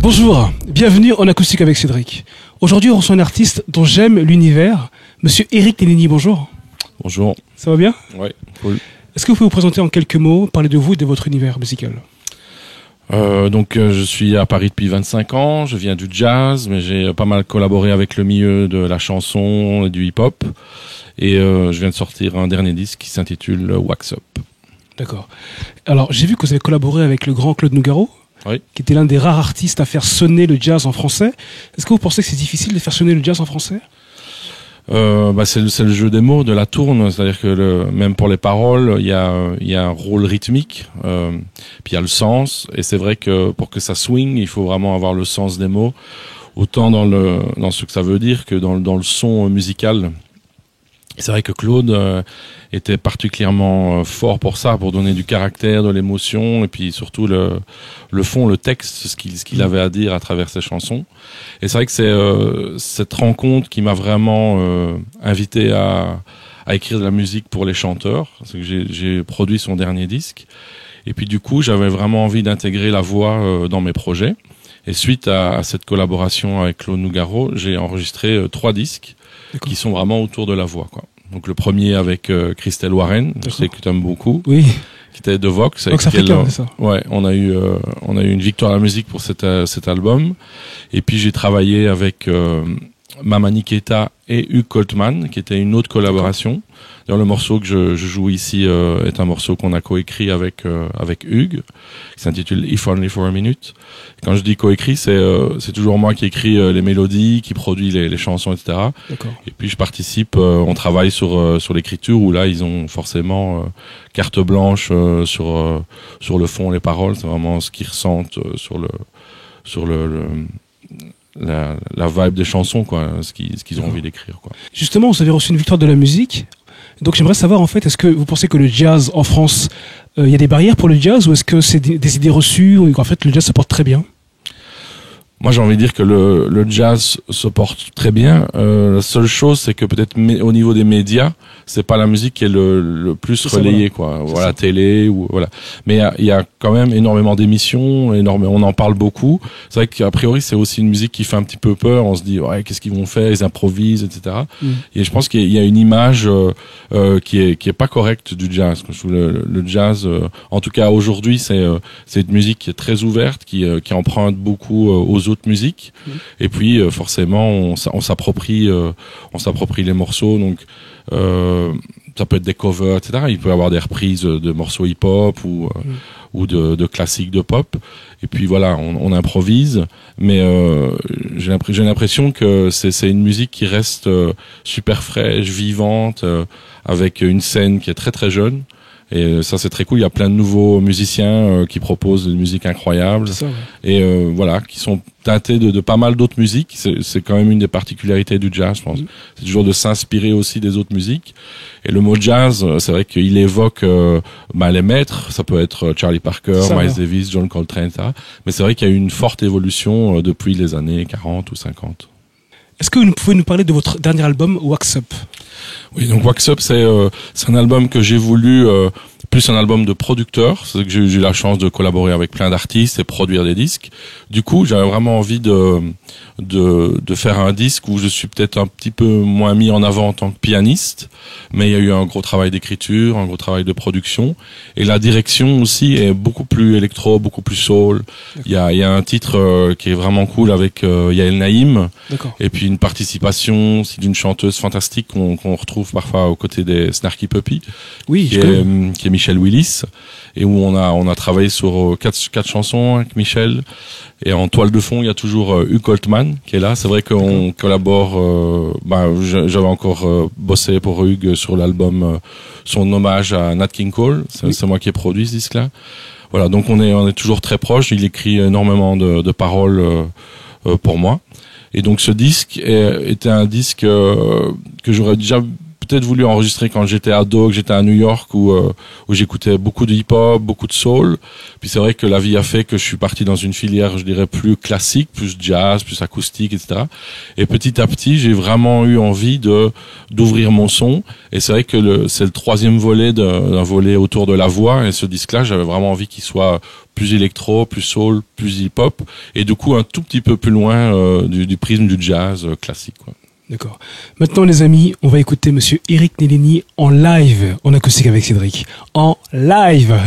Bonjour, bienvenue en acoustique avec Cédric. Aujourd'hui, on reçoit un artiste dont j'aime l'univers, Monsieur Eric Tellini. Bonjour. Bonjour. Ça va bien? Oui, cool. Est-ce que vous pouvez vous présenter en quelques mots, parler de vous et de votre univers musical? Je suis à Paris depuis 25 ans, je viens du jazz, mais j'ai pas mal collaboré avec le milieu de la chanson et du hip-hop. Et je viens de sortir un dernier disque qui s'intitule Wax Up. D'accord. Alors, j'ai vu que vous avez collaboré avec le grand Claude Nougaro, oui, qui était l'un des rares artistes à faire sonner le jazz en français. Est-ce que vous pensez que c'est difficile de faire sonner le jazz en français? C'est le jeu des mots, de la tourne, c'est-à-dire que même pour les paroles, il y a un rôle rythmique, puis il y a le sens, et c'est vrai que pour que ça swing, il faut vraiment avoir le sens des mots, autant dans ce que ça veut dire que dans le son musical. C'est vrai que Claude était particulièrement fort pour ça, pour donner du caractère, de l'émotion, et puis surtout le fond, le texte, ce qu'il avait à dire à travers ses chansons. Et c'est vrai que c'est cette rencontre qui m'a vraiment invité à écrire de la musique pour les chanteurs. C'est que j'ai produit son dernier disque, et puis du coup j'avais vraiment envie d'intégrer la voix dans mes projets. Et suite à cette collaboration avec Claude Nougaro, j'ai enregistré 3 disques qui sont vraiment autour de la voix, quoi. Donc le premier avec Christelle Warren, je sais que tu aimes beaucoup, oui, qui était de Vox, avec Vox Africain, c'est ça. Ouais, on a eu une victoire à la musique pour cet album. Et puis j'ai travaillé avec Mama Niketa et Hugues Coltman, qui était une autre collaboration. D'ailleurs, le morceau que je joue ici est un morceau qu'on a coécrit avec Hugues, qui s'intitule If Only for a Minute. Quand je dis coécrit, c'est toujours moi qui écris les mélodies, qui produit les chansons, etc. D'accord. Et puis je participe, on travaille sur l'écriture, où là ils ont forcément carte blanche sur le fond, les paroles. C'est vraiment ce qu'ils ressentent sur la vibe des chansons, quoi, ce qu'ils ont envie d'écrire, quoi. Justement, vous avez reçu une victoire de la musique. Donc j'aimerais savoir, en fait, est-ce que vous pensez que le jazz en France, il y a des barrières pour le jazz, ou est-ce que c'est des idées reçues, ou qu'en fait le jazz se porte très bien? Moi, j'ai envie de dire que le jazz se porte très bien. La seule chose, c'est que peut-être au niveau des médias, c'est pas la musique qui est le plus relayée, quoi. Voilà, télé ou voilà. Mais il y a quand même énormément d'émissions, on en parle beaucoup. C'est vrai qu'a priori, c'est aussi une musique qui fait un petit peu peur. On se dit, ouais, qu'est-ce qu'ils vont faire? Ils improvisent, etc. Et je pense qu'il y a une image qui est pas correcte du jazz. Le jazz, en tout cas aujourd'hui, c'est une musique qui est très ouverte, qui emprunte beaucoup aux autres musique, et puis forcément on s'approprie les morceaux, donc ça peut être des covers, etc. Il peut y avoir des reprises de morceaux hip-hop ou de classiques de pop, et puis voilà, on improvise, mais j'ai l'impression que c'est une musique qui reste super fraîche, vivante, avec une scène qui est très très jeune. Et ça, c'est très cool. Il y a plein de nouveaux musiciens qui proposent une musique incroyable. Ça, ouais. Et voilà, qui sont teintés de pas mal d'autres musiques. C'est quand même une des particularités du jazz, je pense. C'est toujours de s'inspirer aussi des autres musiques. Et le mot jazz, c'est vrai qu'il évoque les maîtres. Ça peut être Charlie Parker, Miles Davis, John Coltrane, etc. Mais c'est vrai qu'il y a eu une forte évolution depuis les années 40 ou 50. Est-ce que vous pouvez nous parler de votre dernier album, Wax Up? Oui, donc Wax Up, c'est un album que j'ai voulu plus un album de producteur. C'est que j'ai eu la chance de collaborer avec plein d'artistes et produire des disques. Du coup, j'avais vraiment envie de faire un disque où je suis peut-être un petit peu moins mis en avant en tant que pianiste, mais il y a eu un gros travail d'écriture, un gros travail de production, et la direction aussi est beaucoup plus électro, beaucoup plus soul. Il y a un titre qui est vraiment cool avec Yael Naïm, et puis une participation aussi d'une chanteuse fantastique qu'on retrouve parfois aux côtés des Snarky Puppy, qui est Michelle Willis, et où on a travaillé sur quatre chansons avec Michelle. Et en toile de fond, il y a toujours Hugues Coltman qui est là. C'est vrai qu'on collabore. J'avais encore bossé pour Hugues sur l'album, son hommage à Nat King Cole. C'est moi qui ai produit ce disque-là. Voilà, donc on est toujours très proches. Il écrit énormément de paroles pour moi. Et donc ce disque était un disque que j'aurais déjà peut-être voulu enregistrer quand j'étais ado, que j'étais à New York, où j'écoutais beaucoup de hip-hop, beaucoup de soul. Puis c'est vrai que la vie a fait que je suis parti dans une filière, je dirais, plus classique, plus jazz, plus acoustique, etc. Et petit à petit, j'ai vraiment eu envie d'ouvrir mon son. Et c'est vrai que c'est le troisième volet d'un volet autour de la voix. Et ce disque-là, j'avais vraiment envie qu'il soit plus électro, plus soul, plus hip-hop. Et du coup, un tout petit peu plus loin du prisme du jazz classique, quoi. D'accord. Maintenant, les amis, on va écouter Monsieur Eric Nélini en live, en acoustique avec Cédric. En live.